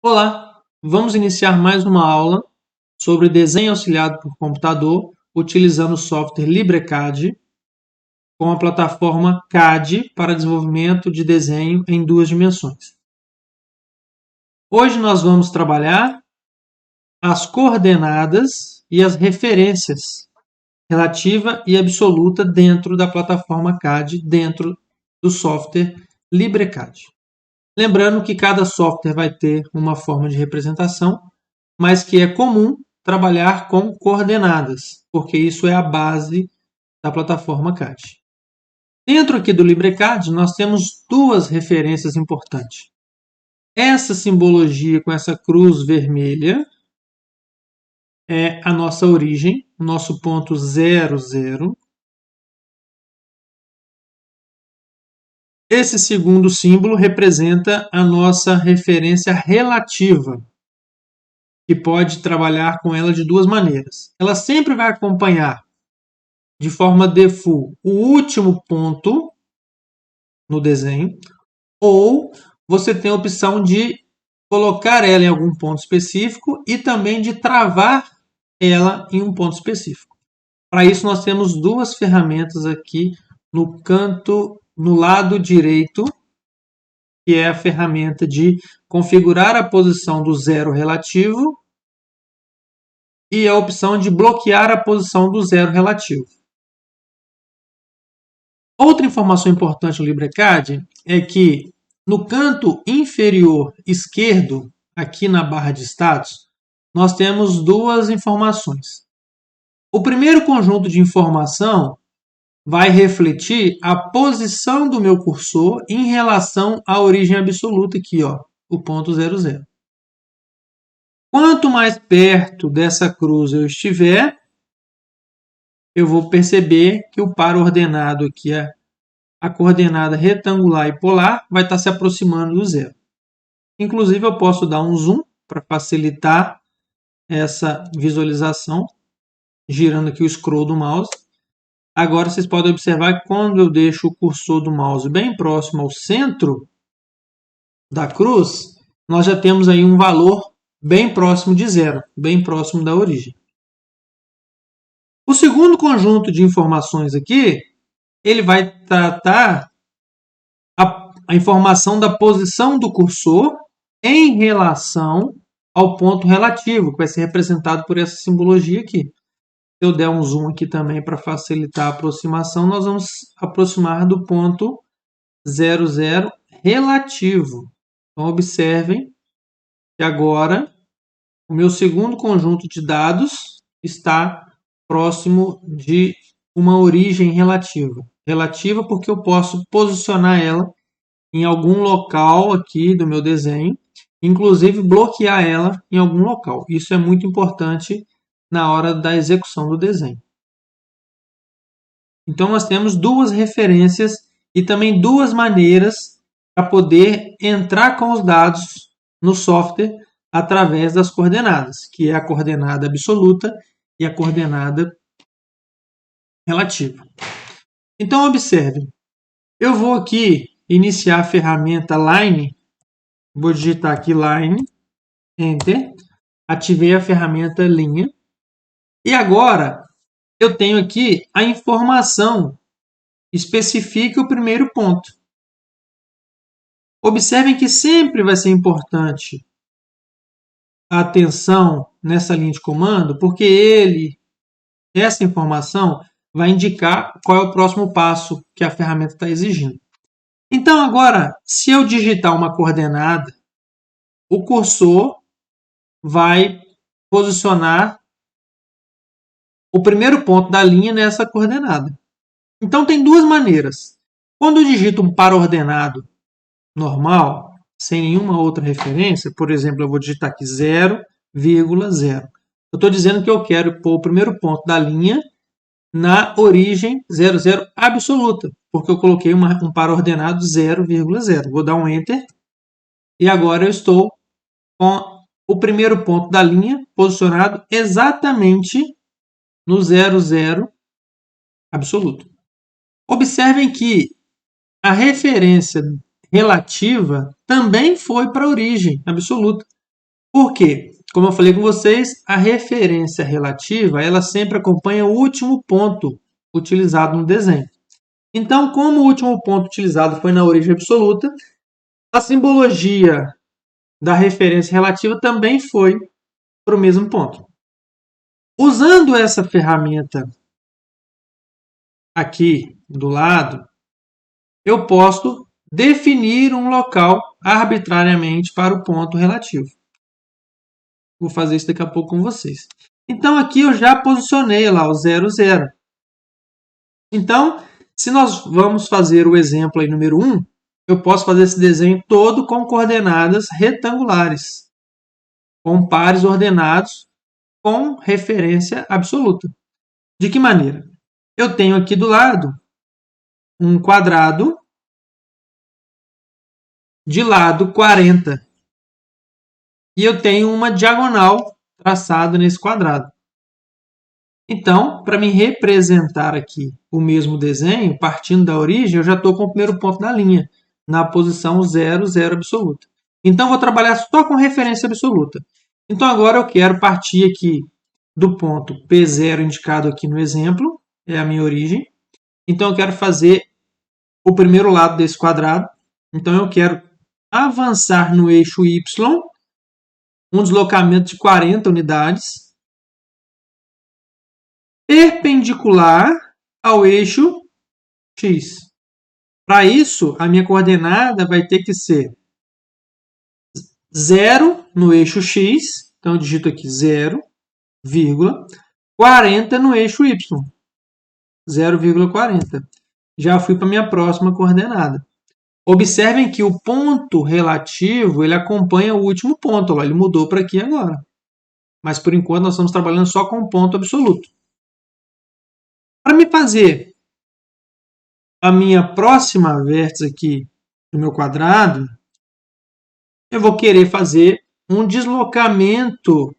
Olá, vamos iniciar mais uma aula sobre desenho auxiliado por computador utilizando o software LibreCAD com a plataforma CAD para desenvolvimento de desenho em duas dimensões. Hoje nós vamos trabalhar as coordenadas e as referências relativa e absoluta dentro da plataforma CAD, dentro do software LibreCAD. Lembrando que cada software vai ter uma forma de representação, mas que é comum trabalhar com coordenadas, porque isso é a base da plataforma CAD. Dentro aqui do LibreCAD, nós temos duas referências importantes. Essa simbologia com essa cruz vermelha é a nossa origem, o nosso ponto 00. Esse segundo símbolo representa a nossa referência relativa, que pode trabalhar com ela de duas maneiras. Ela sempre vai acompanhar de forma default o último ponto no desenho, ou você tem a opção de colocar ela em algum ponto específico e também de travar ela em um ponto específico. Para isso nós temos duas ferramentas aqui no canto, no lado direito, que é a ferramenta de configurar a posição do zero relativo e a opção de bloquear a posição do zero relativo. Outra informação importante no LibreCAD é que no canto inferior esquerdo, aqui na barra de status, nós temos duas informações. O primeiro conjunto de informação vai refletir a posição do meu cursor em relação à origem absoluta aqui, ó, o ponto 00. Quanto mais perto dessa cruz eu estiver, eu vou perceber que o par ordenado aqui, a coordenada retangular e polar, vai estar se aproximando do zero. Inclusive, eu posso dar um zoom para facilitar essa visualização, girando aqui o scroll do mouse. Agora, vocês podem observar que quando eu deixo o cursor do mouse bem próximo ao centro da cruz, nós já temos aí um valor bem próximo de zero, bem próximo da origem. O segundo conjunto de informações aqui, ele vai tratar a informação da posição do cursor em relação ao ponto relativo, que vai ser representado por essa simbologia aqui. Se eu der um zoom aqui também para facilitar a aproximação, nós vamos aproximar do ponto 00 relativo. Então, observem que agora o meu segundo conjunto de dados está próximo de uma origem relativa. Relativa porque eu posso posicionar ela em algum local aqui do meu desenho, inclusive bloquear ela em algum local. Isso é muito importante na hora da execução do desenho. Então, nós temos duas referências e também duas maneiras para poder entrar com os dados no software através das coordenadas, que é a coordenada absoluta e a coordenada relativa. Então, observem. Eu vou aqui iniciar a ferramenta Line. Vou digitar aqui Line, Enter. Ativei a ferramenta Linha. E agora, eu tenho aqui a informação. Especifique o primeiro ponto. Observem que sempre vai ser importante a atenção nessa linha de comando, porque essa informação vai indicar qual é o próximo passo que a ferramenta está exigindo. Então, agora, se eu digitar uma coordenada, o cursor vai posicionar o primeiro ponto da linha nessa coordenada. Então, tem duas maneiras. Quando eu digito um par ordenado normal, sem nenhuma outra referência, por exemplo, eu vou digitar aqui 0,0. Eu estou dizendo que eu quero pôr o primeiro ponto da linha na origem 00 absoluta, porque eu coloquei um par ordenado 0,0. Vou dar um Enter e agora eu estou com o primeiro ponto da linha posicionado exatamente no 00 absoluto. Observem que a referência relativa também foi para a origem absoluta. Por quê? Como eu falei com vocês, a referência relativa ela sempre acompanha o último ponto utilizado no desenho. Então, como o último ponto utilizado foi na origem absoluta, a simbologia da referência relativa também foi para o mesmo ponto. Usando essa ferramenta aqui do lado, eu posso definir um local arbitrariamente para o ponto relativo. Vou fazer isso daqui a pouco com vocês. Então aqui eu já posicionei lá o 0, 0. Então, se nós vamos fazer o exemplo aí número 1, eu posso fazer esse desenho todo com coordenadas retangulares, com pares ordenados com referência absoluta. De que maneira? Eu tenho aqui do lado um quadrado de lado 40 e eu tenho uma diagonal traçada nesse quadrado. Então, para me representar aqui o mesmo desenho, partindo da origem, eu já estou com o primeiro ponto da linha, na posição 0, 0 absoluta. Então, vou trabalhar só com referência absoluta. Então, agora eu quero partir aqui do ponto P0 indicado aqui no exemplo, é a minha origem. Então, eu quero fazer o primeiro lado desse quadrado. Então, eu quero avançar no eixo Y, um deslocamento de 40 unidades, perpendicular ao eixo X. Para isso, a minha coordenada vai ter que ser 0 no eixo X, então eu digito aqui 0, 40 no eixo Y, 0,40. Já fui para a minha próxima coordenada. Observem que o ponto relativo ele acompanha o último ponto, ele mudou para aqui agora. Mas por enquanto nós estamos trabalhando só com ponto absoluto. Para me fazer a minha próxima vértice aqui do meu quadrado, eu vou querer fazer um deslocamento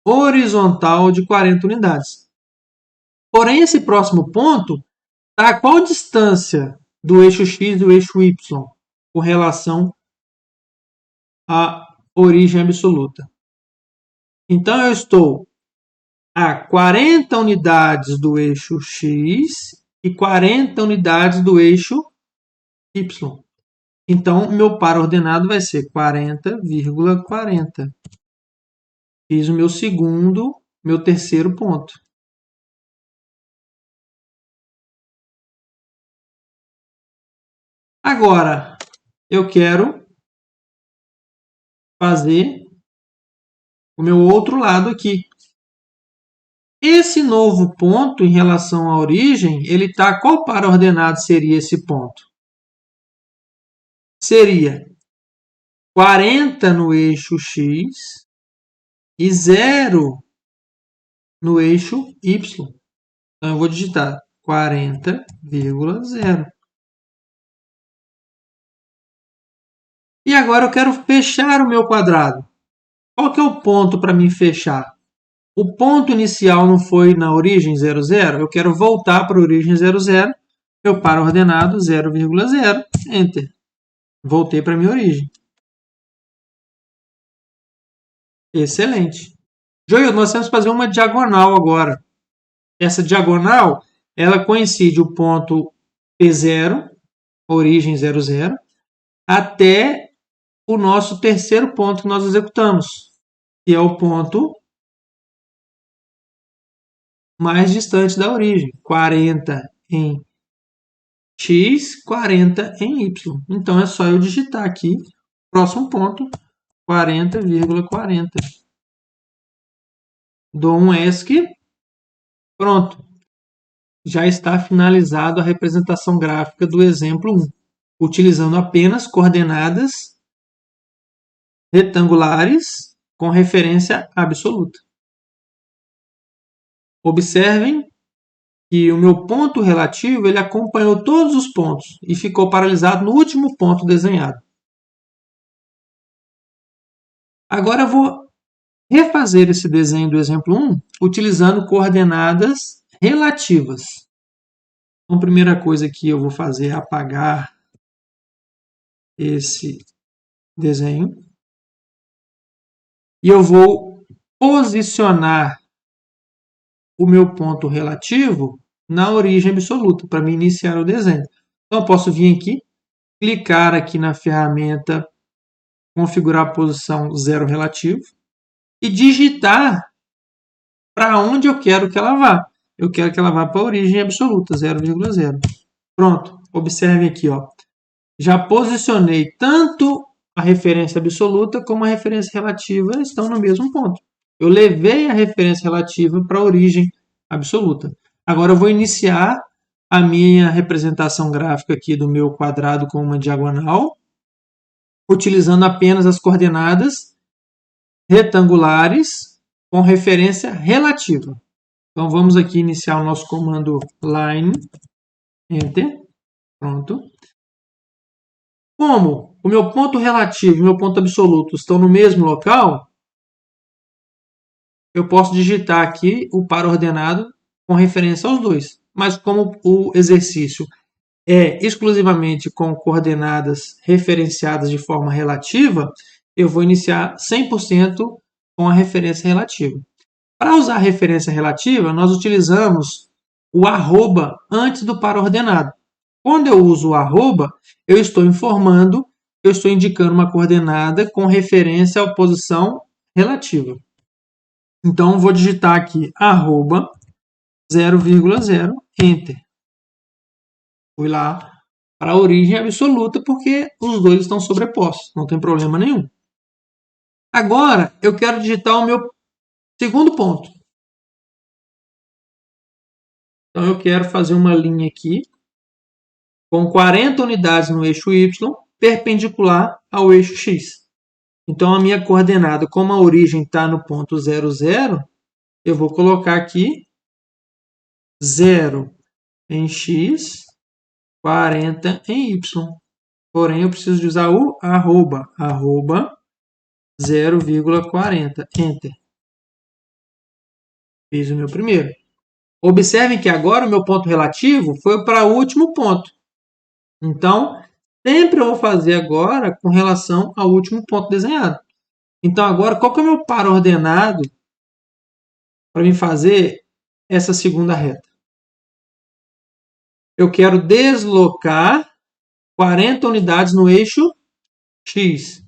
horizontal de 40 unidades. Porém, esse próximo ponto está a qual distância do eixo X e do eixo Y com relação à origem absoluta? Então, eu estou a 40 unidades do eixo X e 40 unidades do eixo Y. Então, meu par ordenado vai ser 40,40. Fiz o meu terceiro ponto. Agora, eu quero fazer o meu outro lado aqui. Esse novo ponto em relação à origem, ele está qual par ordenado seria esse ponto? Seria 40 no eixo X e 0 no eixo Y. Então, eu vou digitar 40,0. E agora eu quero fechar o meu quadrado. Qual que é o ponto para mim fechar? O ponto inicial não foi na origem 0, 0. Eu quero voltar para a origem 0, 0. Eu paro ordenado 0,0. Enter. Voltei para a minha origem. Excelente. Joio, nós temos que fazer uma diagonal agora. Essa diagonal, ela coincide o ponto P0, origem 0, 0, até o nosso terceiro ponto que nós executamos, que é o ponto mais distante da origem, 40 em X, 40 em Y. Então, é só eu digitar aqui, próximo ponto, 40,40. Dou um ESC, pronto. Já está finalizado a representação gráfica do exemplo 1, utilizando apenas coordenadas retangulares com referência absoluta. Observem que o meu ponto relativo ele acompanhou todos os pontos e ficou paralisado no último ponto desenhado. Agora eu vou refazer esse desenho do exemplo 1 utilizando coordenadas relativas. Então, a primeira coisa que eu vou fazer é apagar esse desenho. e eu vou posicionar o meu ponto relativo na origem absoluta, para me iniciar o desenho. Então, eu posso vir aqui, clicar aqui na ferramenta configurar a posição zero relativo e digitar para onde eu quero que ela vá. Eu quero que ela vá para a origem absoluta, 0,0. Pronto, observem aqui, ó. Já posicionei tanto a referência absoluta como a referência relativa estão no mesmo ponto. Eu levei a referência relativa para a origem absoluta. Agora eu vou iniciar a minha representação gráfica aqui do meu quadrado com uma diagonal, utilizando apenas as coordenadas retangulares com referência relativa. Então vamos aqui iniciar o nosso comando line, enter, pronto. Como o meu ponto relativo e o meu ponto absoluto estão no mesmo local, eu posso digitar aqui o par ordenado com referência aos dois. Mas como o exercício é exclusivamente com coordenadas referenciadas de forma relativa, eu vou iniciar 100% com a referência relativa. Para usar a referência relativa, nós utilizamos o arroba antes do par ordenado. Quando eu uso o arroba, eu estou informando, eu estou indicando uma coordenada com referência à posição relativa. Então, vou digitar aqui arroba 0,0, enter. Fui lá para a origem absoluta porque os dois estão sobrepostos, não tem problema nenhum. Agora, eu quero digitar o meu segundo ponto. Então, eu quero fazer uma linha aqui com 40 unidades no eixo Y, perpendicular ao eixo X. Então, a minha coordenada, como a origem está no ponto 0, 0, eu vou colocar aqui 0 em X, 40 em Y. Porém, eu preciso de usar o arroba 0,40, enter. Fiz o meu primeiro. Observem que agora o meu ponto relativo foi para o último ponto. Então, sempre eu vou fazer agora com relação ao último ponto desenhado. Então, agora, qual que é o meu par ordenado para mim fazer essa segunda reta? Eu quero deslocar 40 unidades no eixo X,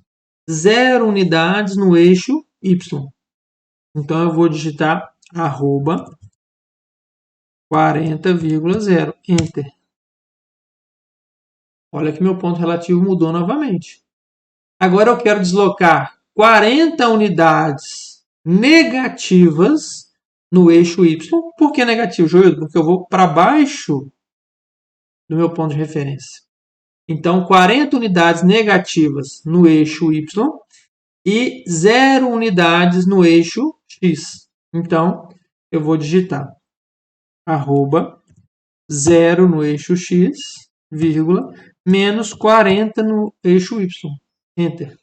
0 unidades no eixo Y. Então, eu vou digitar arroba 40,0, enter. Olha que meu ponto relativo mudou novamente. Agora eu quero deslocar 40 unidades negativas no eixo Y. Por que negativo, Joildo? Porque eu vou para baixo do meu ponto de referência. Então, 40 unidades negativas no eixo Y e 0 unidades no eixo X. Então, eu vou digitar arroba 0 no eixo X, vírgula, menos 40 no eixo Y. Enter.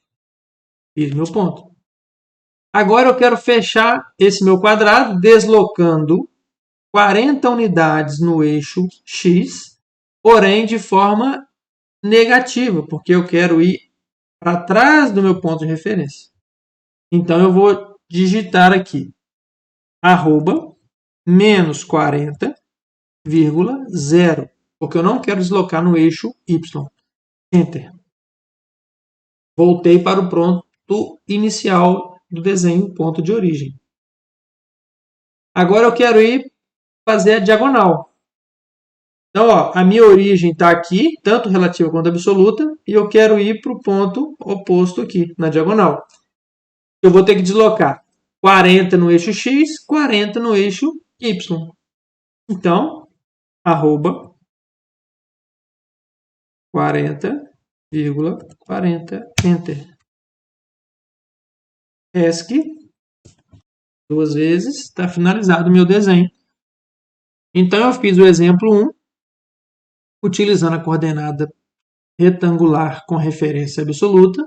Fiz meu ponto. Agora eu quero fechar esse meu quadrado deslocando 40 unidades no eixo X, porém de forma negativa, porque eu quero ir para trás do meu ponto de referência. Então eu vou digitar aqui arroba menos 40,0, porque eu não quero deslocar no eixo Y. Enter. Voltei para o ponto inicial do desenho, ponto de origem. Agora eu quero ir fazer a diagonal. Então, ó, a minha origem está aqui, tanto relativa quanto absoluta, e eu quero ir para o ponto oposto aqui, na diagonal. Eu vou ter que deslocar 40 no eixo X, 40 no eixo Y. Então, arroba 40,40, enter. ESC, duas vezes, está finalizado o meu desenho. Então, eu fiz o exemplo 1, utilizando a coordenada retangular com referência absoluta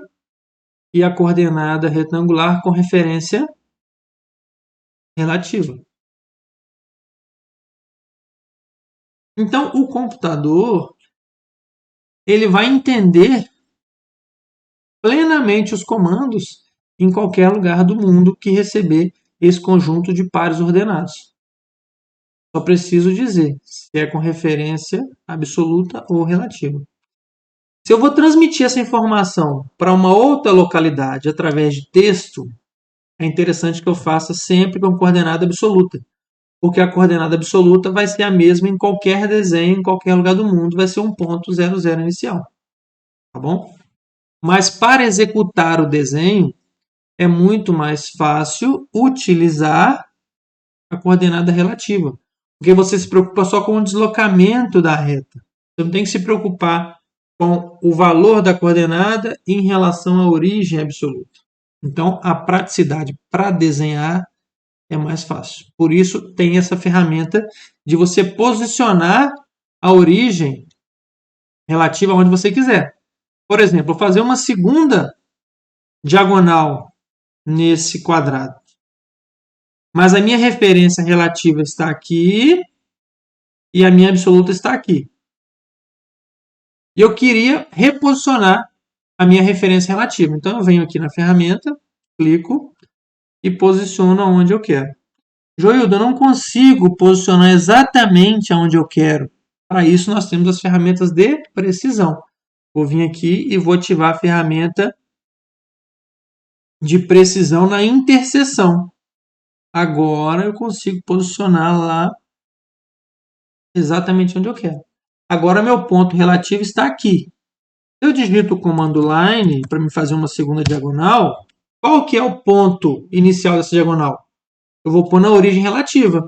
e a coordenada retangular com referência relativa. Então, o computador ele vai entender plenamente os comandos em qualquer lugar do mundo que receber esse conjunto de pares ordenados. Só preciso dizer se é com referência absoluta ou relativa. Se eu vou transmitir essa informação para uma outra localidade através de texto, é interessante que eu faça sempre com coordenada absoluta, porque a coordenada absoluta vai ser a mesma em qualquer desenho, em qualquer lugar do mundo, vai ser um ponto 00 inicial. Tá bom? Mas para executar o desenho, é muito mais fácil utilizar a coordenada relativa, porque você se preocupa só com o deslocamento da reta. Você não tem que se preocupar com o valor da coordenada em relação à origem absoluta. Então, a praticidade para desenhar é mais fácil. Por isso, tem essa ferramenta de você posicionar a origem relativa onde você quiser. Por exemplo, fazer uma segunda diagonal nesse quadrado. Mas a minha referência relativa está aqui e a minha absoluta está aqui. E eu queria reposicionar a minha referência relativa. Então, eu venho aqui na ferramenta, clico e posiciono onde eu quero. Joildo, eu não consigo posicionar exatamente onde eu quero. Para isso, nós temos as ferramentas de precisão. Vou vir aqui e vou ativar a ferramenta de precisão na interseção. Agora eu consigo posicionar lá exatamente onde eu quero. Agora meu ponto relativo está aqui. Se eu digito o comando line para me fazer uma segunda diagonal, qual que é o ponto inicial dessa diagonal? Eu vou pôr na origem relativa,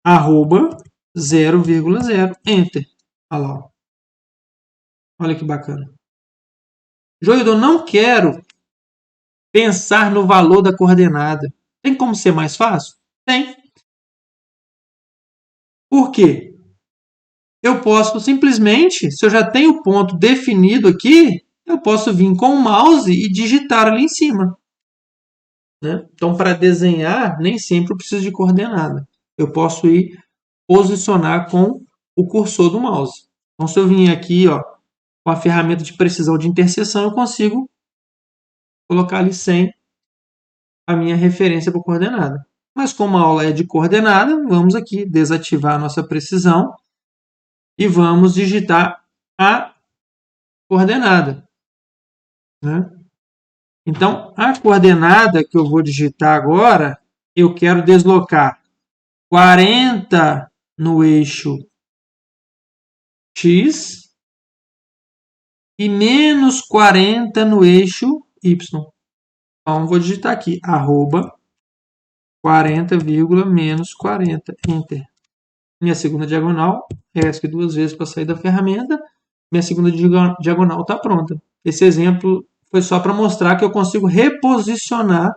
arroba 0,0, enter. Olha lá. Olha que bacana. Joildo, eu não quero pensar no valor da coordenada. Tem como ser mais fácil? Tem. Por quê? Eu posso simplesmente, se eu já tenho o ponto definido aqui, eu posso vir com o mouse e digitar ali em cima. Né? Então, para desenhar, nem sempre eu preciso de coordenada. Eu posso ir posicionar com o cursor do mouse. Então, se eu vir aqui com a ferramenta de precisão de interseção, eu consigo colocar ali sem a minha referência para coordenada. Mas como a aula é de coordenada, vamos aqui desativar a nossa precisão e vamos digitar a coordenada. Né? Então, a coordenada que eu vou digitar agora, eu quero deslocar 40 no eixo X e menos 40 no eixo Y. Então, vou digitar aqui, arroba 40, menos 40, enter. Minha segunda diagonal, ESC duas vezes para sair da ferramenta, minha segunda diagonal está pronta. Esse exemplo foi só para mostrar que eu consigo reposicionar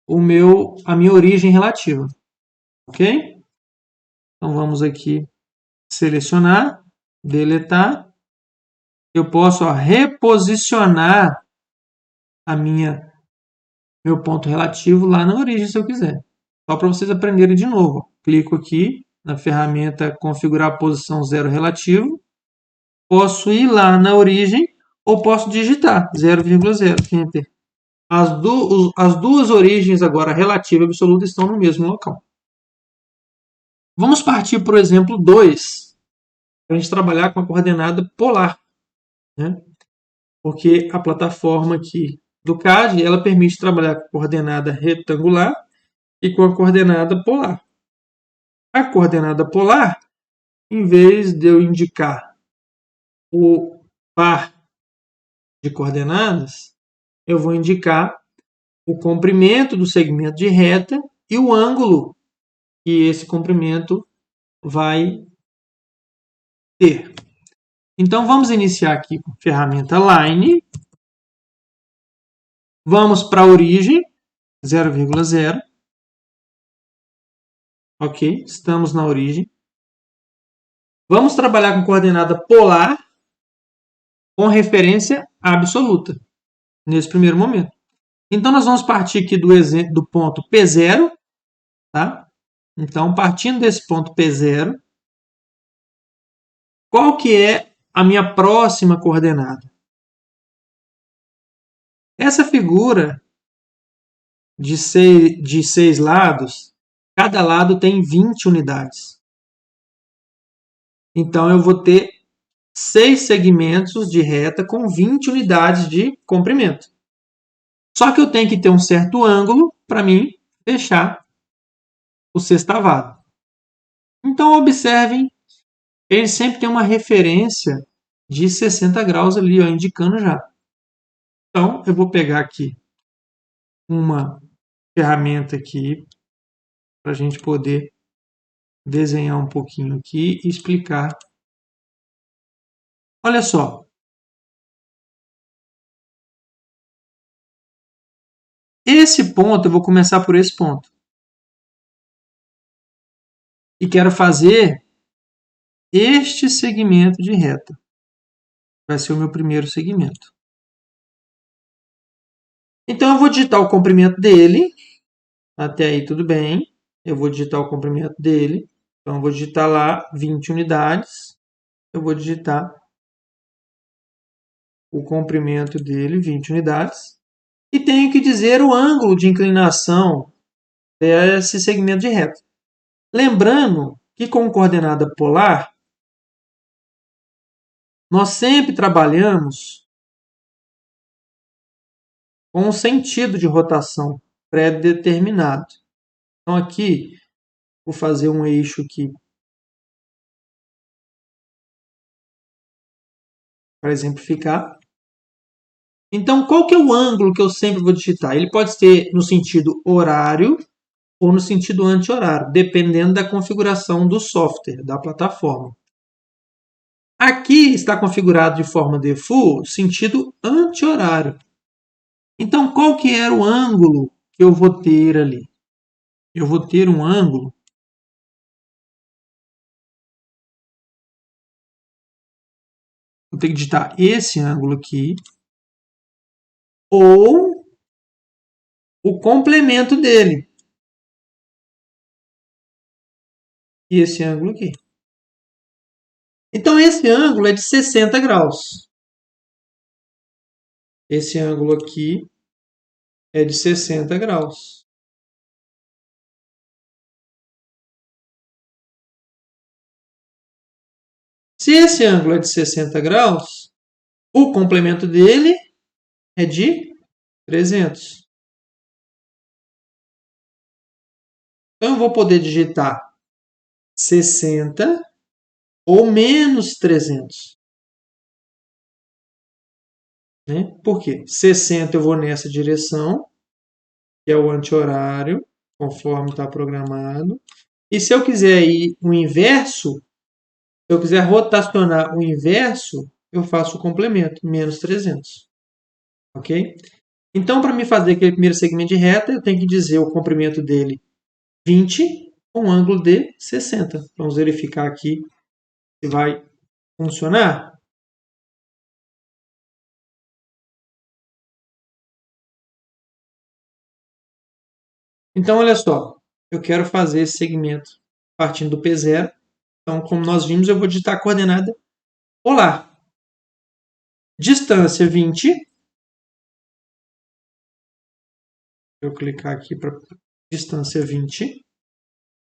a minha origem relativa. Ok? Então vamos aqui selecionar, deletar. Eu posso reposicionar meu ponto relativo lá na origem se eu quiser. Só para vocês aprenderem de novo. Clico aqui na ferramenta configurar a posição zero relativo. Posso ir lá na origem ou posso digitar 0,0, enter. As duas origens agora relativa e absoluta estão no mesmo local. Vamos partir para o exemplo 2, para a gente trabalhar com a coordenada polar. Né? Porque a plataforma aqui do CAD ela permite trabalhar com a coordenada retangular e com a coordenada polar. A coordenada polar, em vez de eu indicar o par de coordenadas, eu vou indicar o comprimento do segmento de reta e o ângulo que esse comprimento vai ter. Então, vamos iniciar aqui com a ferramenta Line. Vamos para a origem, 0,0. Ok, estamos na origem. Vamos trabalhar com coordenada polar com referência absoluta, nesse primeiro momento. Então, nós vamos partir aqui do ponto P0. Tá? Então, partindo desse ponto P0, qual que é a minha próxima coordenada? Essa figura de 6 lados, cada lado tem 20 unidades. Então, eu vou ter 6 segmentos de reta com 20 unidades de comprimento. Só que eu tenho que ter um certo ângulo para mim fechar o sextavado. Então, observem, ele sempre tem uma referência de 60 graus ali, ó, indicando já. Então, eu vou pegar aqui uma ferramenta aqui para a gente poder desenhar um pouquinho aqui e explicar. Olha só. Esse ponto, eu vou começar por esse ponto. E quero fazer este segmento de reta. Vai ser o meu primeiro segmento. Então, eu vou digitar o comprimento dele. Até aí tudo bem. Eu vou digitar o comprimento dele. Então, eu vou digitar lá 20 unidades. Eu vou digitar o comprimento dele, 20 unidades. E tenho que dizer o ângulo de inclinação desse segmento de reta. Lembrando que com coordenada polar, nós sempre trabalhamos com um sentido de rotação pré-determinado. Então, aqui, vou fazer um eixo aqui para exemplificar. Então, qual que é o ângulo que eu sempre vou digitar? Ele pode ser no sentido horário ou no sentido anti-horário, dependendo da configuração do software, da plataforma. Aqui está configurado de forma default, sentido anti-horário. Então, qual que era o ângulo que eu vou ter ali? Eu vou ter um ângulo. Vou ter que digitar esse ângulo aqui. Ou o complemento dele. E esse ângulo aqui. Então, esse ângulo é de 60 graus. Esse ângulo aqui é de 60 graus. Se esse ângulo é de 60 graus, o complemento dele é de 300. Então, eu vou poder digitar 60 ou menos 300. Né? Por quê? 60 eu vou nessa direção, que é o anti-horário, conforme está programado. E se eu quiser ir o inverso, se eu quiser rotacionar o inverso, eu faço o complemento, menos 300. Ok? Então, para me fazer aquele primeiro segmento de reta, eu tenho que dizer o comprimento dele 20 com um ângulo de 60. Vamos verificar aqui se vai funcionar. Então, olha só, eu quero fazer esse segmento partindo do P0. Então, como nós vimos, eu vou digitar a coordenada polar. Distância 20. Eu clicar aqui para distância 20.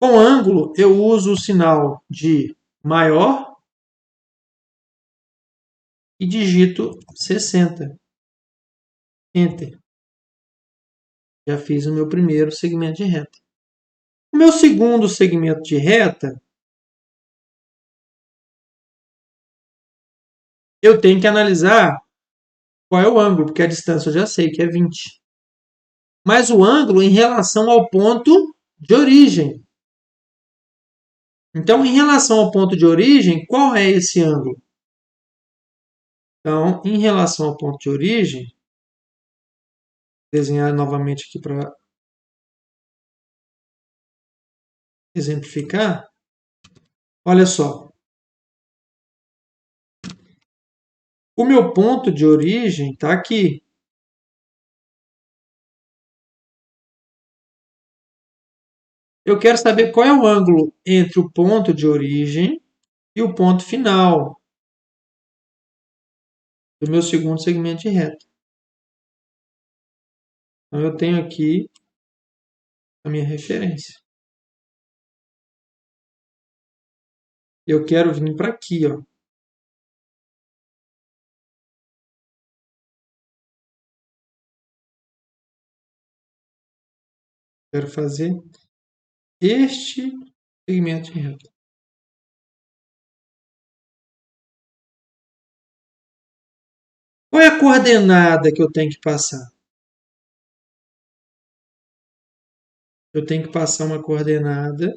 Com ângulo, eu uso o sinal de maior e digito 60. Enter. Já fiz o meu primeiro segmento de reta. O meu segundo segmento de reta, eu tenho que analisar qual é o ângulo, porque a distância eu já sei que é 20. Mas o ângulo em relação ao ponto de origem. Então, em relação ao ponto de origem, qual é esse ângulo? Então, em relação ao ponto de origem, vou desenhar novamente aqui para exemplificar. Olha só. O meu ponto de origem está aqui. Eu quero saber qual é o ângulo entre o ponto de origem e o ponto final do meu segundo segmento de reta. Então, eu tenho aqui a minha referência. Eu quero vir para aqui, ó. Quero fazer este segmento de reta. Qual é a coordenada que eu tenho que passar? Eu tenho que passar uma coordenada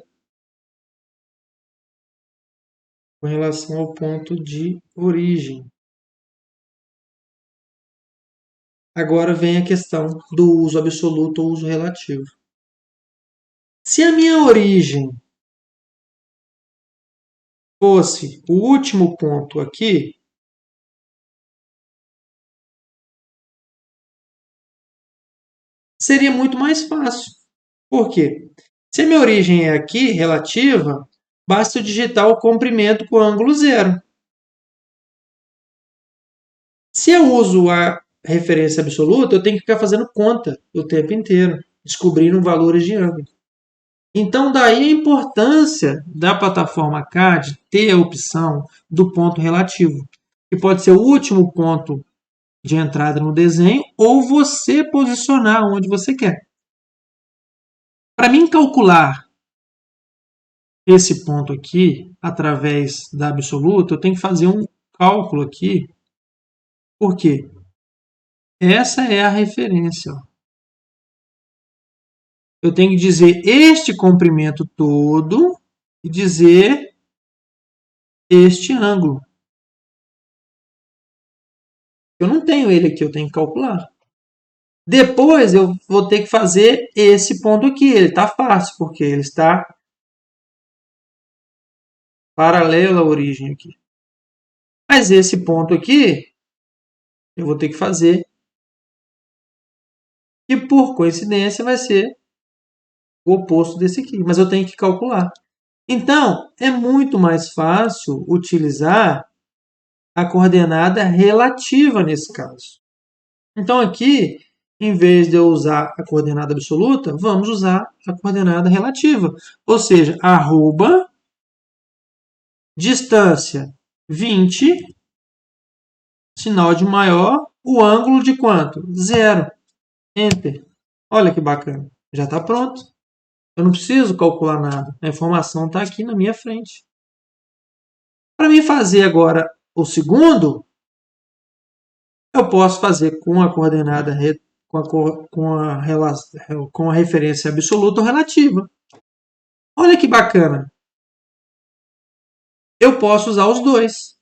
com relação ao ponto de origem. Agora vem a questão do uso absoluto ou uso relativo. Se a minha origem fosse o último ponto aqui, seria muito mais fácil. Por quê? Se a minha origem é aqui, relativa, basta eu digitar o comprimento com ângulo zero. Se eu uso a referência absoluta, eu tenho que ficar fazendo conta o tempo inteiro, descobrindo valores de ângulo. Então, daí a importância da plataforma CAD ter a opção do ponto relativo, que pode ser o último ponto de entrada no desenho ou você posicionar onde você quer. Para mim calcular esse ponto aqui através da absoluta, eu tenho que fazer um cálculo aqui. Por quê? Essa é a referência. Ó. Eu tenho que dizer este comprimento todo e dizer este ângulo. Eu não tenho ele aqui, eu tenho que calcular. Depois eu vou ter que fazer esse ponto aqui. Ele está fácil, porque ele está paralelo à origem aqui. Mas esse ponto aqui, eu vou ter que fazer. E por coincidência vai ser o oposto desse aqui. Mas eu tenho que calcular. Então, é muito mais fácil utilizar a coordenada relativa nesse caso. Então, aqui, em vez de eu usar a coordenada absoluta, vamos usar a coordenada relativa. Ou seja, arroba, distância 20, sinal de maior, o ângulo de quanto? 0. Enter. Olha que bacana. Já está pronto. Eu não preciso calcular nada. A informação está aqui na minha frente. Para mim fazer agora o segundo, eu posso fazer com a coordenada com a referência absoluta ou relativa. Olha que bacana. Eu posso usar os dois.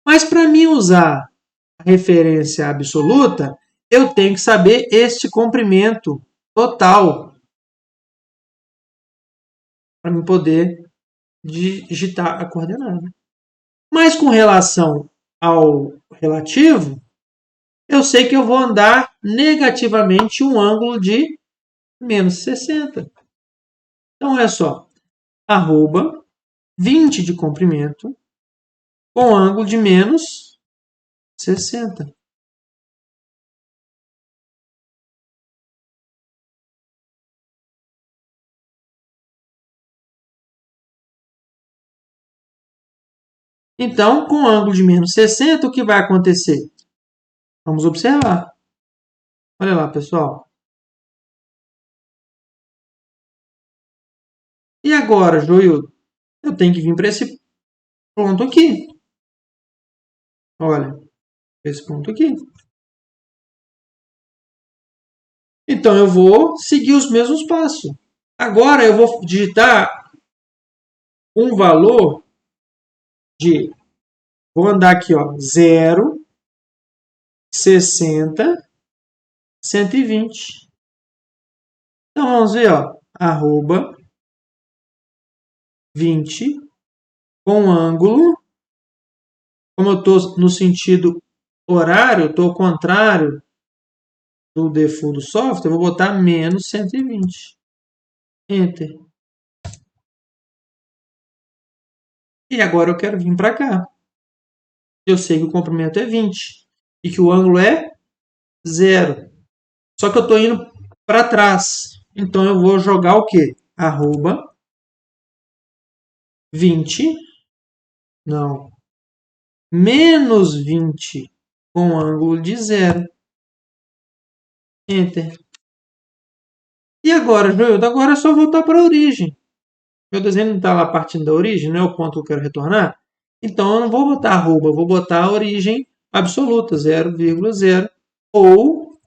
Mas para mim usar a referência absoluta, eu tenho que saber este comprimento total para mim poder digitar a coordenada. Mas com relação ao relativo, eu sei que eu vou andar negativamente um ângulo de menos 60. Então, olha só, arroba 20 de comprimento com ângulo de menos 60. Então, com ângulo de menos 60, o que vai acontecer? Vamos observar. Olha lá, pessoal. E agora, Joildo? Eu tenho que vir para esse ponto aqui. Olha, esse ponto aqui. Então, eu vou seguir os mesmos passos. Agora, eu vou digitar um valor de... Vou andar aqui, ó, 0, 60, 120. Então, vamos ver, ó, arroba 20 com ângulo. Como eu estou no sentido horário, estou ao contrário do default do software, eu vou botar menos 120. Enter. E agora eu quero vir para cá. Eu sei que o comprimento é 20 e que o ângulo é 0. Só que eu estou indo para trás. Então eu vou jogar o quê? Arroba 20, não, menos 20 com ângulo de zero. Enter. E agora, Joildo? Agora é só voltar para a origem. Meu desenho não está lá partindo da origem, não é o ponto que eu quero retornar? Então eu não vou botar arroba, eu vou botar a origem absoluta, 0,0 ou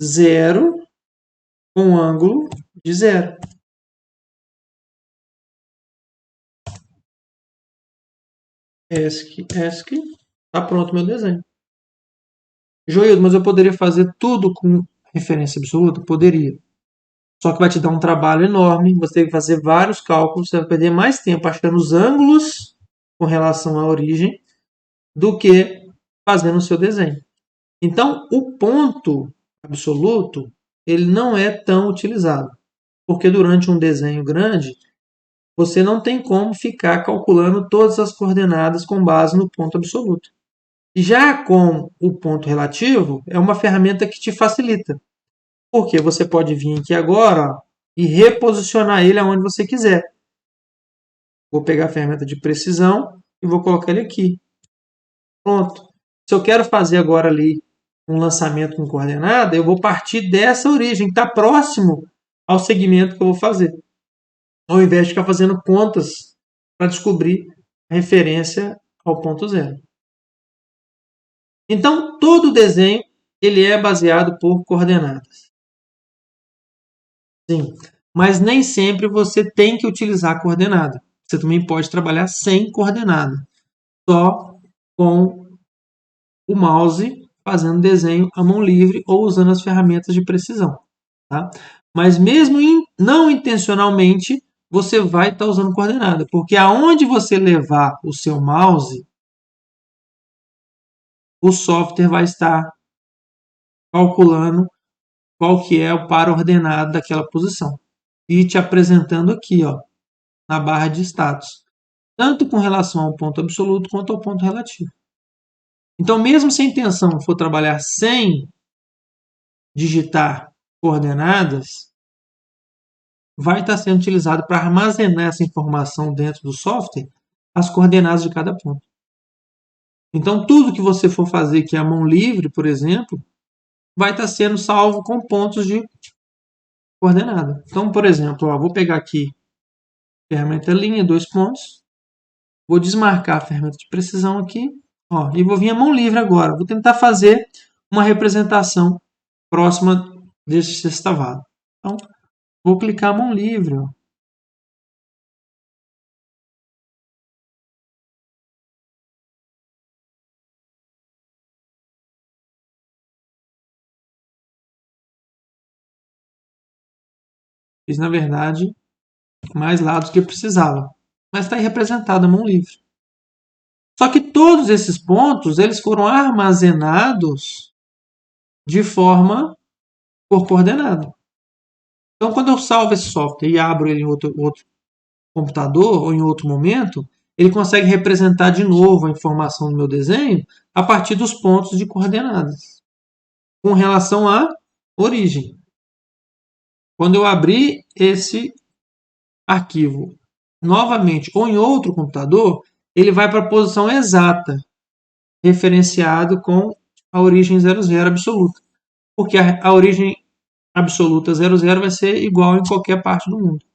0 com ângulo de zero. ESC, está pronto meu desenho. Joildo, mas eu poderia fazer tudo com referência absoluta? Poderia. Só que vai te dar um trabalho enorme, você tem que fazer vários cálculos, você vai perder mais tempo achando os ângulos com relação à origem do que fazendo o seu desenho. Então, o ponto absoluto ele não é tão utilizado, porque durante um desenho grande, você não tem como ficar calculando todas as coordenadas com base no ponto absoluto. Já com o ponto relativo, é uma ferramenta que te facilita, porque você pode vir aqui agora ó, e reposicionar ele aonde você quiser. Vou pegar a ferramenta de precisão e vou colocar ele aqui. Pronto. Se eu quero fazer agora ali um lançamento com coordenada, eu vou partir dessa origem, que está próximo ao segmento que eu vou fazer. Ao invés de ficar fazendo contas para descobrir a referência ao ponto zero. Então, todo desenho ele é baseado por coordenadas. Sim, mas nem sempre você tem que utilizar coordenada. Você também pode trabalhar sem coordenada, só com o mouse fazendo desenho à mão livre ou usando as ferramentas de precisão. Tá? Mas mesmo não intencionalmente, você vai estar usando coordenada, porque aonde você levar o seu mouse, o software vai estar calculando qual que é o par ordenado daquela posição e te apresentando aqui, ó, na barra de status, tanto com relação ao ponto absoluto quanto ao ponto relativo. Então, mesmo se a intenção for trabalhar sem digitar coordenadas, vai estar sendo utilizado para armazenar essa informação dentro do software, as coordenadas de cada ponto. Então, tudo que você for fazer aqui à mão livre, por exemplo, vai estar sendo salvo com pontos de coordenada. Então, por exemplo, ó, vou pegar aqui a ferramenta linha, 2 pontos, vou desmarcar a ferramenta de precisão aqui, ó, e vou vir à mão livre agora. Vou tentar fazer uma representação próxima deste sextavado. Então, vou clicar a mão livre. Ó. Fiz, na verdade, mais lados que eu precisava. Mas está aí representado a mão livre. Só que todos esses pontos eles foram armazenados de forma por coordenada. Então, quando eu salvo esse software e abro ele em outro computador ou em outro momento, ele consegue representar de novo a informação do meu desenho a partir dos pontos de coordenadas, com relação à origem. Quando eu abrir esse arquivo novamente ou em outro computador, ele vai para a posição exata, referenciado com a origem 00 absoluta. Porque a origem absoluta 00 vai ser igual em qualquer parte do mundo.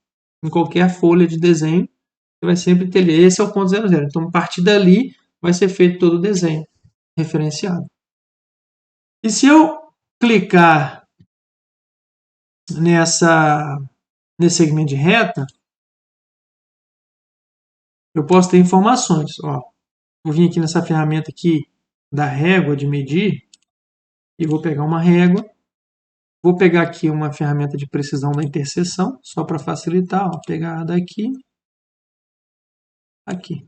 Em qualquer folha de desenho, você vai sempre ter esse é o ponto 00. Então, a partir dali, vai ser feito todo o desenho referenciado. E se eu clicar nesse segmento de reta, eu posso ter informações. Ó, vou vir aqui nessa ferramenta aqui da régua de medir e vou pegar uma régua. Vou pegar aqui uma ferramenta de precisão da interseção, só para facilitar. Ó, pegar daqui, aqui.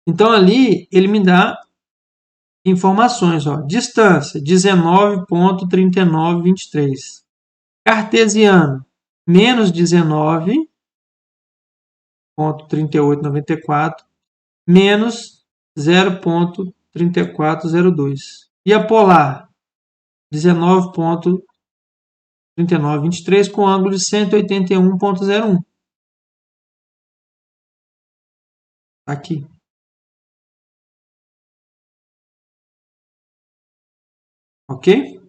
Então ali ele me dá informações. Ó, distância 19,3923. Cartesiano menos 19,3894 menos 0,3402. E a polar 19,3894 39,23 com ângulo de 181,01. Aqui. Ok?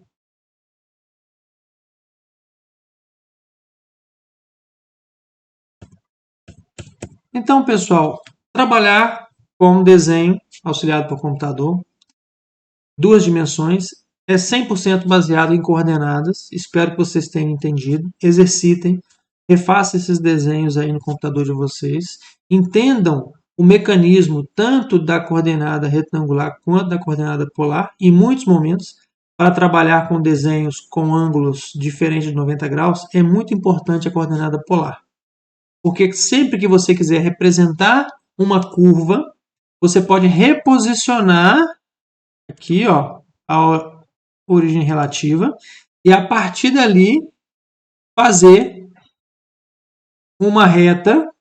Então, pessoal, trabalhar com desenho auxiliado por computador, duas dimensões, é 100% baseado em coordenadas. Espero que vocês tenham entendido. Exercitem, refaçam esses desenhos aí no computador de vocês. Entendam o mecanismo tanto da coordenada retangular quanto da coordenada polar, em muitos momentos, para trabalhar com desenhos com ângulos diferentes de 90 graus, é muito importante a coordenada polar. Porque sempre que você quiser representar uma curva, você pode reposicionar aqui, ó, a origem relativa e a partir dali fazer uma reta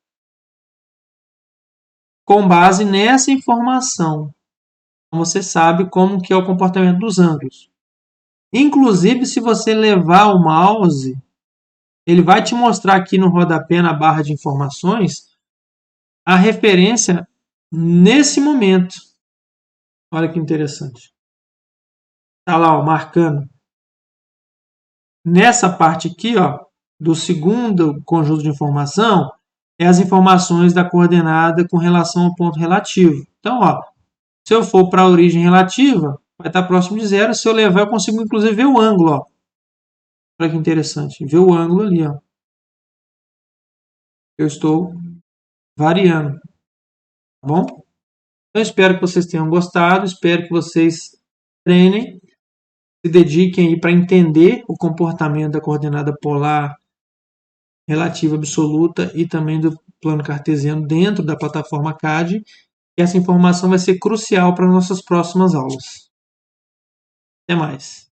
com base nessa informação. Então, você sabe como que é o comportamento dos ângulos. Inclusive, se você levar o mouse, ele vai te mostrar aqui no rodapé, na barra de informações, a referência nesse momento. Olha que interessante. Está lá, ó, marcando. Nessa parte aqui, ó, do segundo conjunto de informação, é as informações da coordenada com relação ao ponto relativo. Então, ó, se eu for para a origem relativa, vai estar próximo de zero. Se eu levar, eu consigo inclusive ver o ângulo. Ó. Olha que interessante. Ver o ângulo ali. Ó. Eu estou variando. Tá bom? Então, espero que vocês tenham gostado. Espero que vocês treinem, se dediquem para entender o comportamento da coordenada polar relativa absoluta e também do plano cartesiano dentro da plataforma CAD. E essa informação vai ser crucial para nossas próximas aulas. Até mais.